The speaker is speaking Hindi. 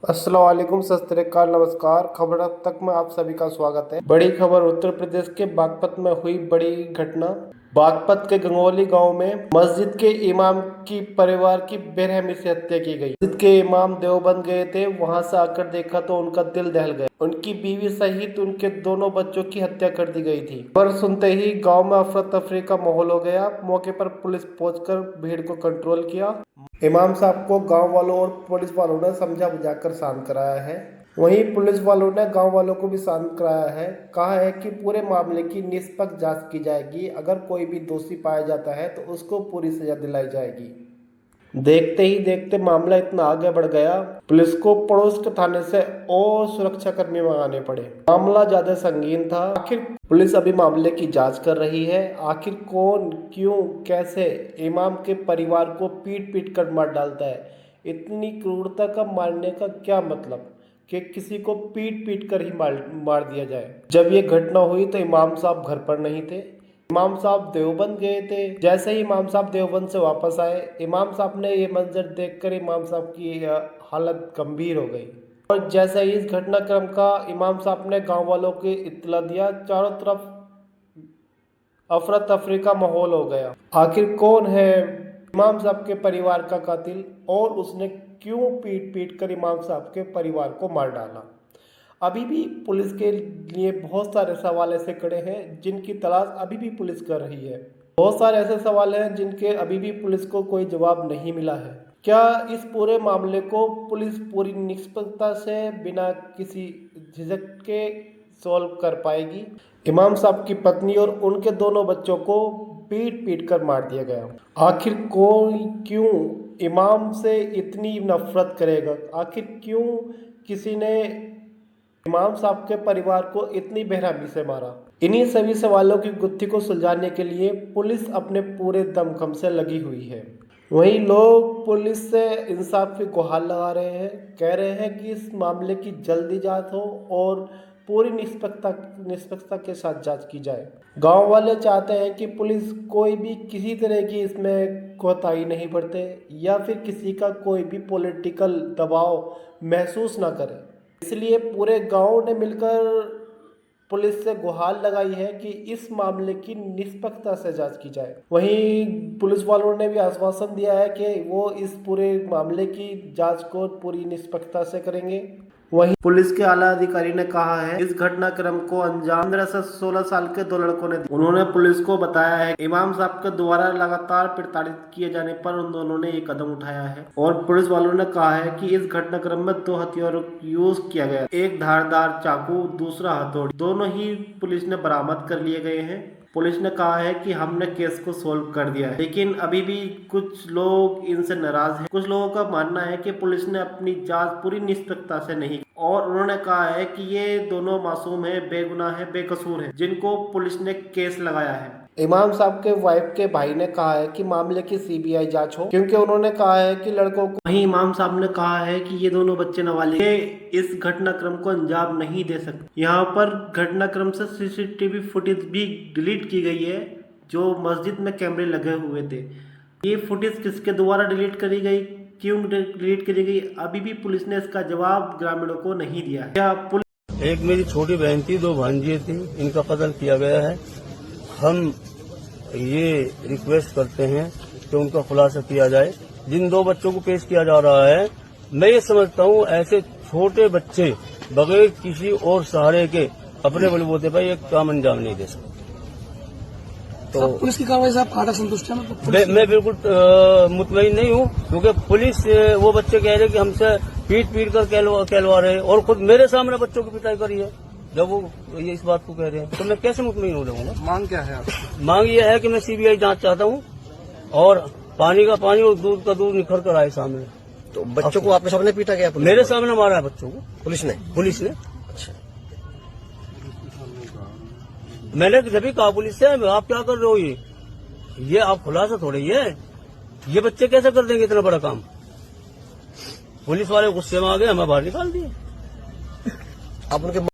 अस्सलाम वालेकुम, सत श्री अकाल, नमस्कार। खबर अब तक में आप सभी का स्वागत है। बड़ी खबर, उत्तर प्रदेश के बागपत में हुई बड़ी घटना। बागपत के गंगोली गांव में मस्जिद के इमाम की परिवार की बेरहमी से हत्या की गई। मस्जिद के इमाम देवबंद गए थे, वहां से आकर देखा तो उनका दिल दहल गया। उनकी बीवी सहित उनके दोनों बच्चों की हत्या कर दी गई थी। खबर सुनते ही गांव में अफरा तफरी का माहौल हो गया। मौके पर पुलिस पहुंचकर भीड़ को कंट्रोल किया। इमाम साहब को गांव वालों और पुलिस वालों ने समझा बुझाकर शांत कराया है। वहीं पुलिस वालों ने गांव वालों को भी शांत कराया है। कहा है कि पूरे मामले की निष्पक्ष जांच की जाएगी। अगर कोई भी दोषी पाया जाता है तो उसको पूरी सजा दिलाई जाएगी। देखते ही देखते मामला इतना आगे बढ़ गया, पुलिस को पड़ोस के थाने से और सुरक्षा कर्मी मंगाने पड़े। मामला ज्यादा संगीन था। आखिर पुलिस अभी मामले की जांच कर रही है। आखिर कौन, क्यों, कैसे इमाम के परिवार को पीट पीट कर मार डालता है। इतनी क्रूरता का मारने का क्या मतलब कि किसी को पीट पीट कर ही मार दिया जाए। जब ये घटना हुई तो इमाम साहब घर पर नहीं थे। इमाम साहब देवबंद गए थे। जैसे ही इमाम साहब देवबंद से वापस आए, इमाम साहब ने ये मंजर देखकर इमाम साहब की हालत गंभीर हो गई। और जैसे ही इस घटनाक्रम का इमाम साहब ने गांव वालों को इत्तला दिया, चारों तरफ अफरा तफरी का माहौल हो गया। आखिर कौन है इमाम साहब के परिवार का कातिल और उसने क्यों पीट पीट कर इमाम साहब के परिवार को मार डाला। अभी भी पुलिस के लिए बहुत सारे सवाल ऐसे खड़े हैं जिनकी तलाश अभी भी पुलिस कर रही है। बहुत सारे ऐसे सवाल हैं जिनके अभी भी पुलिस को कोई जवाब नहीं मिला है। क्या इस पूरे मामले को पुलिस पूरी निष्पक्षता से बिना किसी झिझक के सॉल्व कर पाएगी। इमाम साहब की पत्नी और उनके दोनों बच्चों को पीट पीट कर मार दिया गया। आखिर कोई क्यों इमाम से इतनी नफरत करेगा। आखिर क्यों किसी ने इमाम साहब के परिवार को इतनी बेरहमी से मारा। इन्हीं सभी सवालों की गुत्थी को सुलझाने के लिए पुलिस अपने पूरे दमखम से लगी हुई है। वहीं लोग पुलिस से इंसाफ की गुहार लगा रहे हैं, कह रहे हैं कि इस मामले की जल्दी जांच हो और पूरी निष्पक्षता के साथ जांच की जाए। गांव वाले चाहते हैं कि पुलिस कोई भी किसी तरह की इसमें कोताही नहीं बरते या फिर किसी का कोई भी पॉलिटिकल दबाव महसूस ना करे। इसलिए पूरे गांव ने मिलकर पुलिस से गुहार लगाई है कि इस मामले की निष्पक्षता से जांच की जाए। वहीं पुलिस वालों ने भी आश्वासन दिया है कि वो इस पूरे मामले की जांच को पूरी निष्पक्षता से करेंगे। वहीं पुलिस के आला अधिकारी ने कहा है इस घटनाक्रम को अंजाम 15 से 16 साल के दो लड़कों ने दिया। उन्होंने पुलिस को बताया है इमाम साहब के द्वारा लगातार प्रताड़ित किए जाने पर उन दोनों ने ये कदम उठाया है। और पुलिस वालों ने कहा है कि इस घटनाक्रम में 2 हथियारों यूज किया गया, एक धारदार चाकू, दूसरा हथौड़ी। दोनों ही पुलिस ने बरामद कर लिए गए हैं। पुलिस ने कहा है कि हमने केस को सोल्व कर दिया है, लेकिन अभी भी कुछ लोग इनसे नाराज हैं। कुछ लोगों का मानना है कि पुलिस ने अपनी जांच पूरी निष्पक्षता से नहीं, और उन्होंने कहा है कि ये दोनों मासूम है, बेगुनाह है, बेकसूर है, जिनको पुलिस ने केस लगाया है। इमाम साहब के वाइफ के भाई ने कहा है कि मामले की सीबीआई जांच हो, क्योंकि उन्होंने कहा है कि लड़कों को। वहीं इमाम साहब ने कहा है कि ये दोनों बच्चे नाबालिग इस घटनाक्रम को अंजाम नहीं दे सकते। यहाँ पर घटनाक्रम से सीसीटीवी फुटेज भी डिलीट की गई है जो मस्जिद में कैमरे लगे हुए थे। ये फुटेज किसके द्वारा डिलीट करी गई, क्यों डिलीट करी गई, अभी भी पुलिस ने इसका जवाब ग्रामीणों को नहीं दिया है। क्या पुलिस। एक मेरी छोटी बहन थी, 2 भांजियां थी, इनका कत्ल किया गया है। हम ये रिक्वेस्ट करते हैं कि उनका खुलासा किया जाए। जिन 2 बच्चों को पेश किया जा रहा है, मैं ये समझता हूँ ऐसे छोटे बच्चे बगैर किसी और सहारे के अपने बलबूते पर एक काम अंजाम नहीं दे सकते। तो पुलिस की कार्रवाई से आप खासा संतुष्ट हैं? मैं बिल्कुल मुतमईन नहीं हूँ, क्योंकि पुलिस वो बच्चे कह रहे कि हमसे पीट पीट कर कहलवा रहे हैं और खुद मेरे सामने बच्चों की पिटाई करी है। जब वो ये इस बात को कह रहे हैं तो मैं कैसे मुतमईन हो जाऊंगा। मांग क्या है आपकी? मांग ये है कि मैं सीबीआई जांच चाहता हूँ और पानी का पानी और दूध का दूध निखर कर आए सामने। तो बच्चों को आपके सामने पीटा गया? मेरे सामने मारा है बच्चों को पुलिस ने? अच्छा, मैंने जब कहा पुलिस से आप क्या कर रहे हो, ये आप खुलासा थोड़ी है, ये बच्चे कैसे कर देंगे इतना बड़ा काम। पुलिस वाले गुस्से में आ गए, हमें बाहर निकाल दिए। आप उनके